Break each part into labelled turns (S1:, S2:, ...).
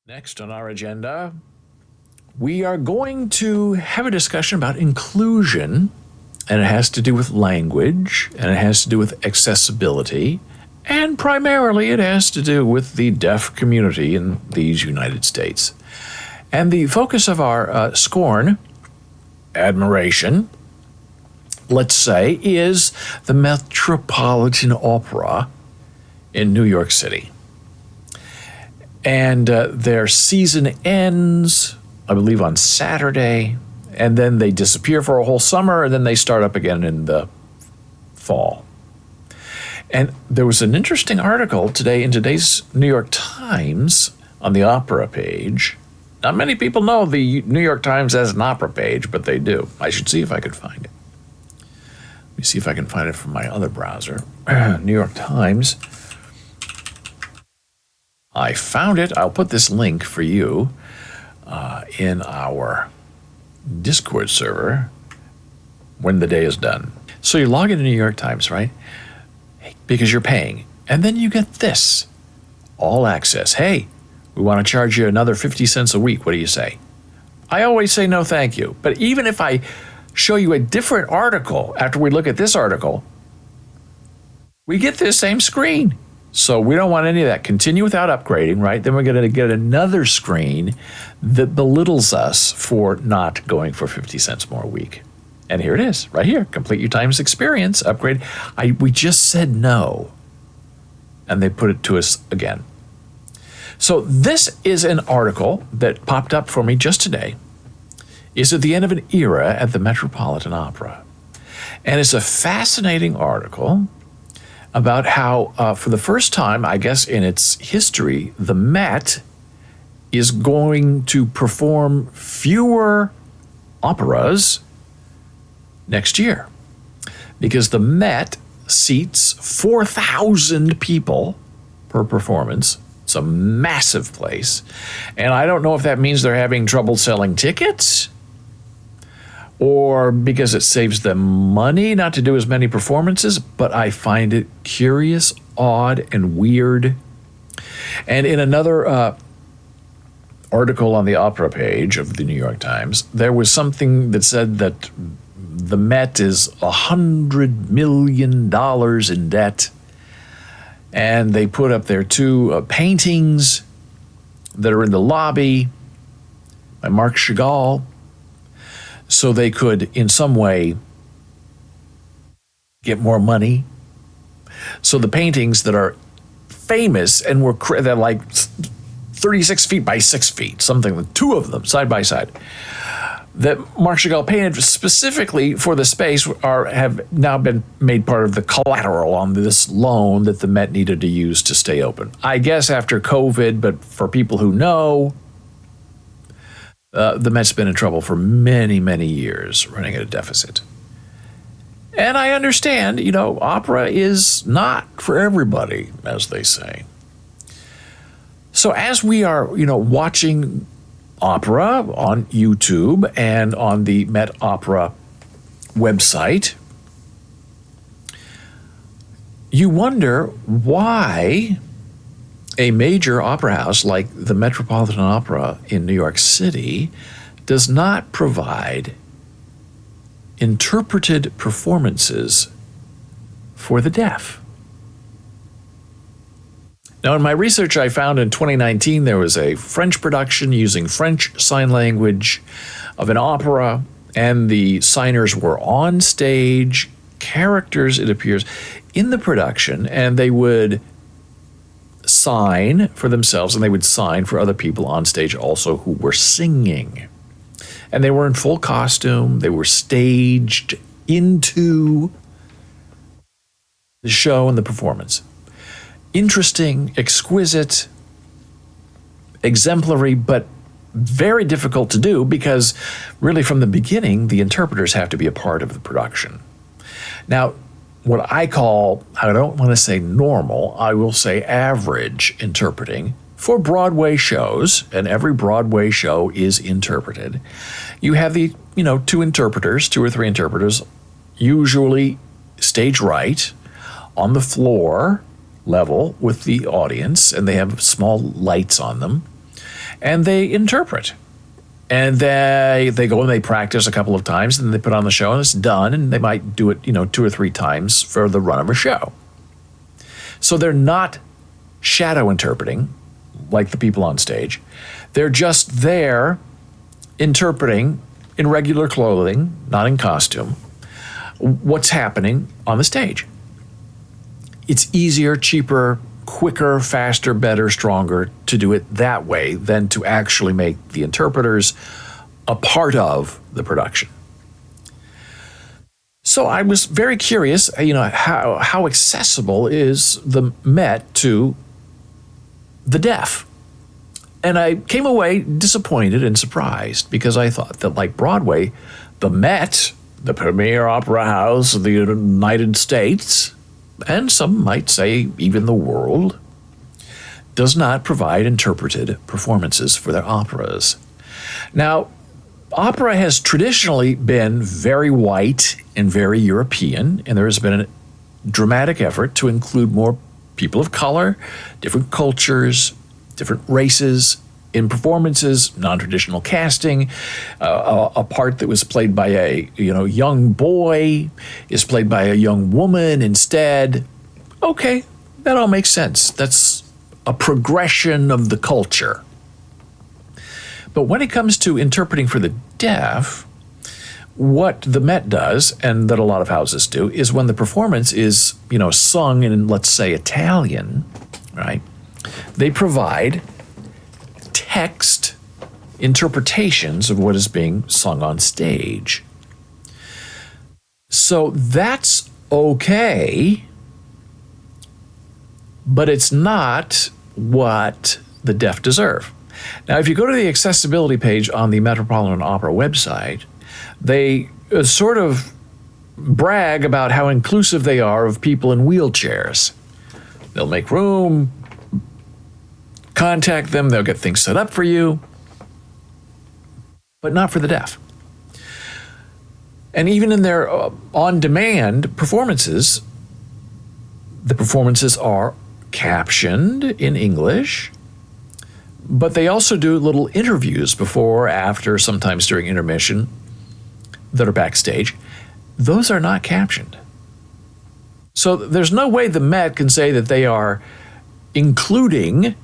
S1: Next on our agenda, we are going to have a discussion about inclusion, and it has to do with language, and it has to do with accessibility, and primarily it has to do with the deaf community in these United States. And the focus of our scorn, admiration, let's say, is the Metropolitan Opera in New York City. And their season ends, I believe, on Saturday, and then they disappear for a whole summer, and then they start up again in the fall. And there was an interesting article today in today's New York Times on the opera page. Not many people know the New York Times has an opera page, but they do. I should see if I could find it. Let me see if I can find it from my other browser. New York Times. I found it. I'll put this link for you in our Discord server when the day is done. So you log into New York Times, right? Because you're paying. And then you get this. All access. Hey, we want to charge you another 50 cents a week. What do you say? I always say no thank you. But even if I show you a different article after we look at this article, we get this same screen. So we don't want any of that. Continue without upgrading, right? Then we're going to get another screen that belittles us for not going for 50 cents more a week. And here it is, right here. Complete your Times experience, upgrade. We just said no. And they put it to us again. So this is an article that popped up for me just today. It's at the end of an era at the Metropolitan Opera. And it's a fascinating article about how, for the first time, I guess, in its history, the Met is going to perform fewer operas next year. Because the Met seats 4,000 people per performance. It's a massive place. And I don't know if that means they're having trouble selling tickets, or because it saves them money not to do as many performances, but I find it curious, odd, and weird. And in another article on the opera page of the New York Times, there was something that said that the Met is $100 million in debt, and they put up their two paintings that are in the lobby by Marc Chagall, so they could, in some way, get more money. So the paintings that are famous and they're like 36 feet by 6 feet, something, two of them side by side, that Marc Chagall painted specifically for the space have now been made part of the collateral on this loan that the Met needed to use to stay open. I guess after COVID, but for people who know, the Met's been in trouble for many, many years, running at a deficit. And I understand, opera is not for everybody, as they say. So as we are, watching opera on YouTube and on the Met Opera website, you wonder why a major opera house like the Metropolitan Opera in New York City does not provide interpreted performances for the deaf. Now, in my research, I found in 2019 there was a French production using French Sign Language of an opera, and the signers were on stage, characters, it appears, in the production, and they would sign for themselves, and they would sign for other people on stage also who were singing. And they were in full costume. They were staged into the show and the performance. Interesting, exquisite, exemplary, but very difficult to do because really from the beginning, the interpreters have to be a part of the production. Now, what I call, I don't want to say normal, I will say average interpreting for Broadway shows, and every Broadway show is interpreted. You have the, two or three interpreters, usually stage right, on the floor level with the audience, and they have small lights on them. and they interpret. And they go and they practice a couple of times, and they put on the show, and it's done, and they might do it, 2 or 3 times for the run of a show. So they're not shadow interpreting like the people on stage. They're just there interpreting in regular clothing, not in costume, what's happening on the stage. It's easier, cheaper, quicker, faster, better, stronger to do it that way than to actually make the interpreters a part of the production. So I was very curious, how accessible is the Met to the deaf? And I came away disappointed and surprised because I thought that, like Broadway, the Met, the premier opera house of the United States, and some might say even the world, does not provide interpreted performances for their operas. Now, opera has traditionally been very white and very European, and there has been a dramatic effort to include more people of color, different cultures, different races in performances, non-traditional casting. A part that was played by a young boy is played by a young woman instead. Okay, that all makes sense. That's a progression of the culture. But when it comes to interpreting for the deaf, what the Met does, and that a lot of houses do, is when the performance is, sung in, let's say, Italian, right? They provide text interpretations of what is being sung on stage. So that's okay, but it's not what the deaf deserve. Now, if you go to the accessibility page on the Metropolitan Opera website, they sort of brag about how inclusive they are of people in wheelchairs. They'll make room, contact them, they'll get things set up for you, but not for the deaf. And even in their on-demand performances, the performances are captioned in English, but they also do little interviews before, after, sometimes during intermission, that are backstage. Those are not captioned. So there's no way the Met can say that they are including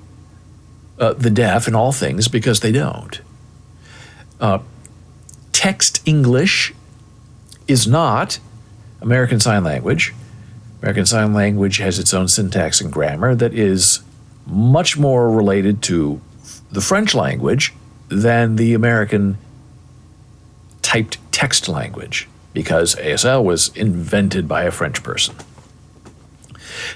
S1: the deaf in all things, because they don't. Text English is not American Sign Language. American Sign Language has its own syntax and grammar that is much more related to the French language than the American typed text language, because ASL was invented by a French person.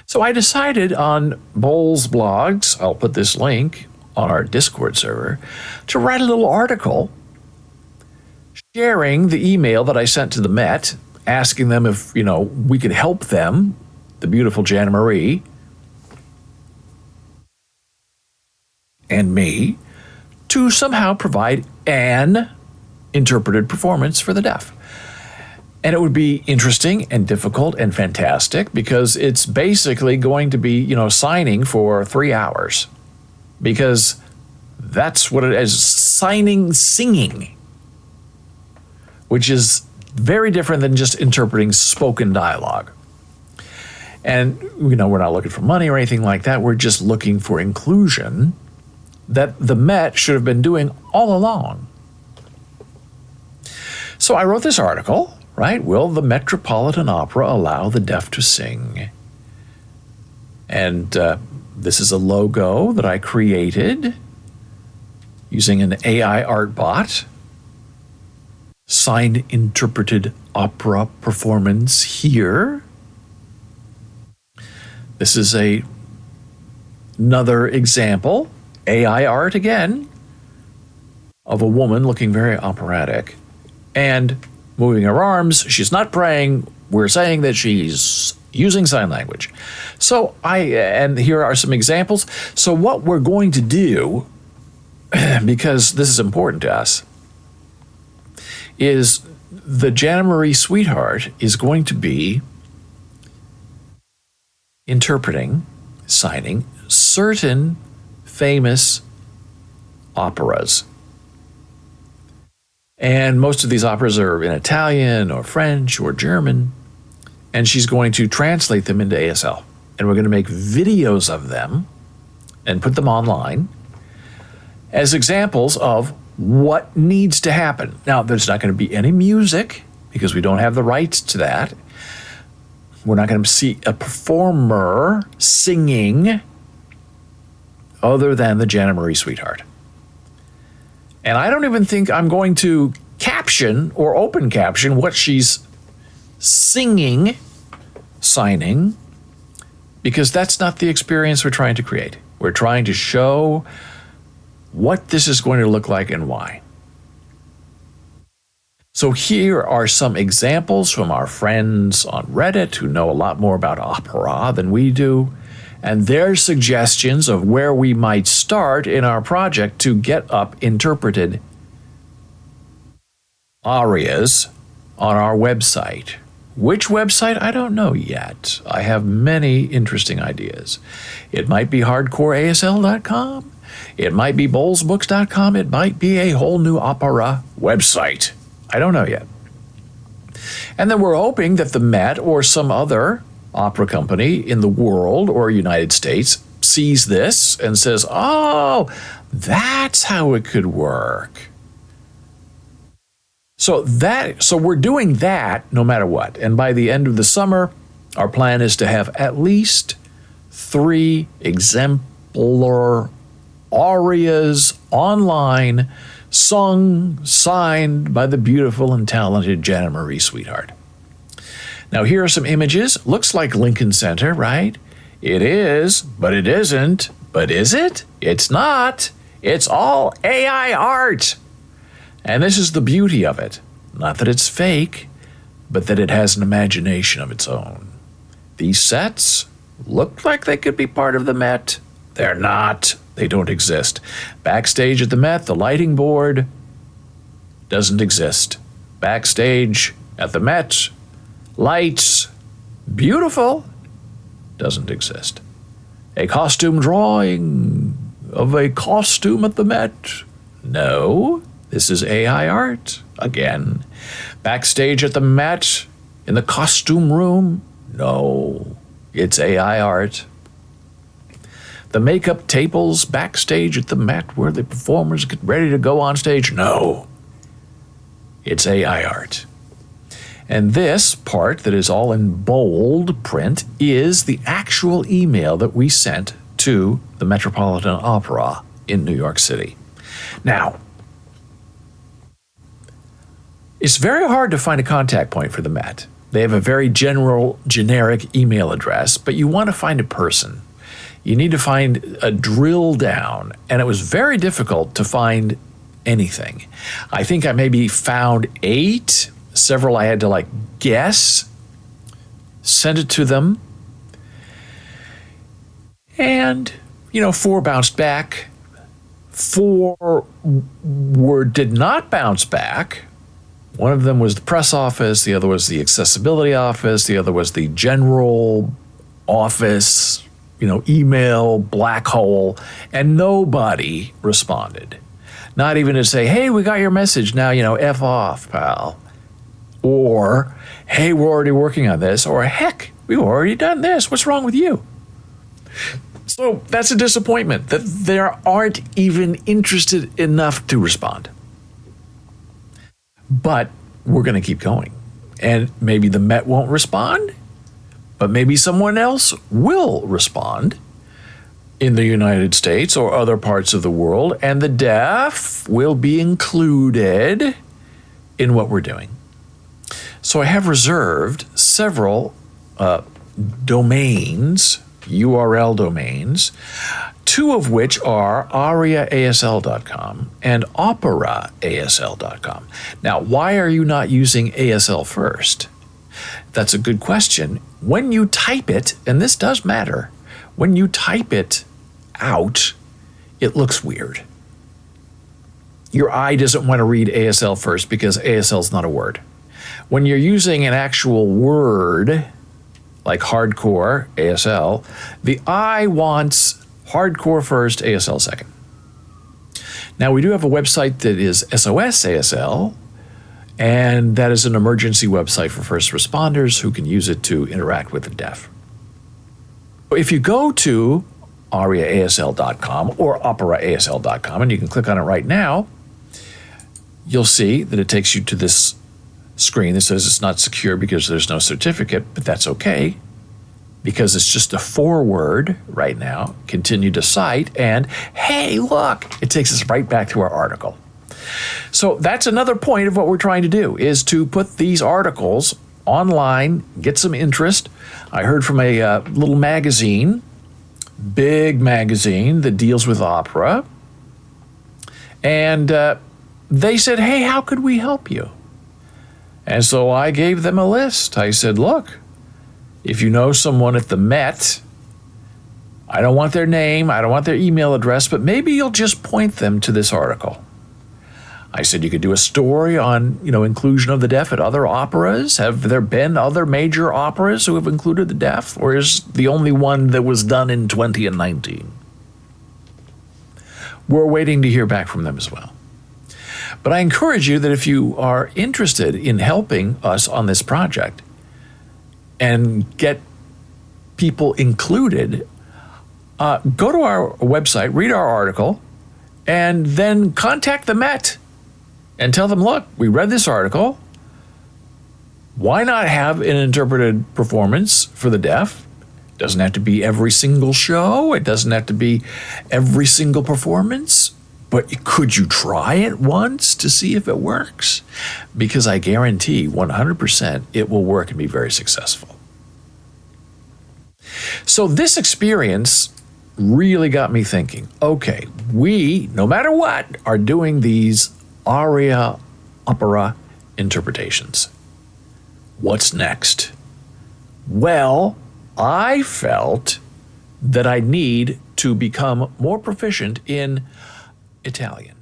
S1: So I decided on Boles blogs, I'll put this link on our Discord server, to write a little article sharing the email that I sent to the Met, asking them if, we could help them, the beautiful Jana Marie, and me, to somehow provide an interpreted performance for the deaf. And it would be interesting and difficult and fantastic, because it's basically going to be, signing for 3 hours, because that's what it is, singing, which is very different than just interpreting spoken dialogue. And, we're not looking for money or anything like that. We're just looking for inclusion that the Met should have been doing all along. So I wrote this article, right? Will the Metropolitan Opera allow the deaf to sing? And this is a logo that I created using an AI art bot. Sign interpreted opera performance here. This is another example, AI art again, of a woman looking very operatic and moving her arms. She's not praying. We're saying that she's using sign language. So and here are some examples. So what we're going to do, because this is important to us, is the Jana Marie Sweetheart is going to be interpreting, signing certain famous operas. And most of these operas are in Italian or French or German. And she's going to translate them into ASL. And we're going to make videos of them and put them online as examples of what needs to happen. Now, there's not going to be any music because we don't have the rights to that. We're not going to see a performer singing other than the Jana Marie Sweetheart. And I don't even think I'm going to caption or open caption what she's singing, signing, because that's not the experience we're trying to create. We're trying to show what this is going to look like and why. So here are some examples from our friends on Reddit who know a lot more about opera than we do, and their suggestions of where we might start in our project to get up interpreted arias on our website. Which website? I don't know yet. I have many interesting ideas. It might be hardcoreasl.com. It might be bolesbooks.com. It might be a whole new opera website. I don't know yet. And then we're hoping that the Met or some other opera company in the world or United States sees this and says, oh, that's how it could work. So we're doing that no matter what. And by the end of the summer, our plan is to have at least 3 exemplar arias online, sung, signed by the beautiful and talented Jana Marie Sweetheart. Now, here are some images. Looks like Lincoln Center, right? It is, but it isn't. But is it? It's not. It's all AI art. And this is the beauty of it. Not that it's fake, but that it has an imagination of its own. These sets look like they could be part of the Met. They're not. They don't exist. Backstage at the Met, the lighting board doesn't exist. Backstage at the Met, lights, beautiful, doesn't exist. A costume drawing of a costume at the Met, no. This is AI art, again. Backstage at the Met, in the costume room, no. It's AI art. The makeup tables backstage at the Met where the performers get ready to go on stage, no. It's AI art. And this part that is all in bold print is the actual email that we sent to the Metropolitan Opera in New York City. Now, it's very hard to find a contact point for the Met. They have a very generic email address, but you want to find a person. You need to find a drill down, and it was very difficult to find anything. I think I maybe found 8. Several I had to guess, send it to them, and 4 bounced back. 4 did not bounce back. One of them was the press office, the other was the accessibility office, the other was the general office, email black hole, and nobody responded. Not even to say, hey, we got your message now, F off, pal. Or, hey, we're already working on this. Or, heck, we've already done this. What's wrong with you? So that's a disappointment that they aren't even interested enough to respond. But we're going to keep going. And maybe the Met won't respond, but maybe someone else will respond in the United States or other parts of the world, and the deaf will be included in what we're doing. So I have reserved several domains, URL domains, 2 of which are ariaasl.com and operaasl.com. Now, why are you not using ASL first? That's a good question. When you type it, and this does matter, when you type it out, it looks weird. Your eye doesn't want to read ASL first because ASL is not a word. When you're using an actual word, like hardcore, ASL, the eye wants hardcore first, ASL second. Now, we do have a website that is SOS ASL, and that is an emergency website for first responders who can use it to interact with the deaf. If you go to ariaasl.com or operaasl.com, and you can click on it right now, you'll see that it takes you to this screen that says it's not secure because there's no certificate, but that's okay because it's just a forward right now. Continue to cite, and hey, look, it takes us right back to our article. So that's another point of what we're trying to do, is to put these articles online, get some interest. I heard from a little magazine, big magazine that deals with opera, and they said, hey, how could we help you? And so I gave them a list. I said, look, if you know someone at the Met, I don't want their name, I don't want their email address, but maybe you'll just point them to this article. I said you could do a story on, inclusion of the deaf at other operas. Have there been other major operas who have included the deaf, or is the only one that was done in 2019? We're waiting to hear back from them as well. But I encourage you that if you are interested in helping us on this project and get people included, go to our website, read our article, and then contact the Met and tell them, look, we read this article. Why not have an interpreted performance for the deaf? It doesn't have to be every single show. It doesn't have to be every single performance. But could you try it once to see if it works? Because I guarantee 100% it will work and be very successful. So this experience really got me thinking, okay, we, no matter what, are doing these aria opera interpretations. What's next? Well, I felt that I need to become more proficient in Italian.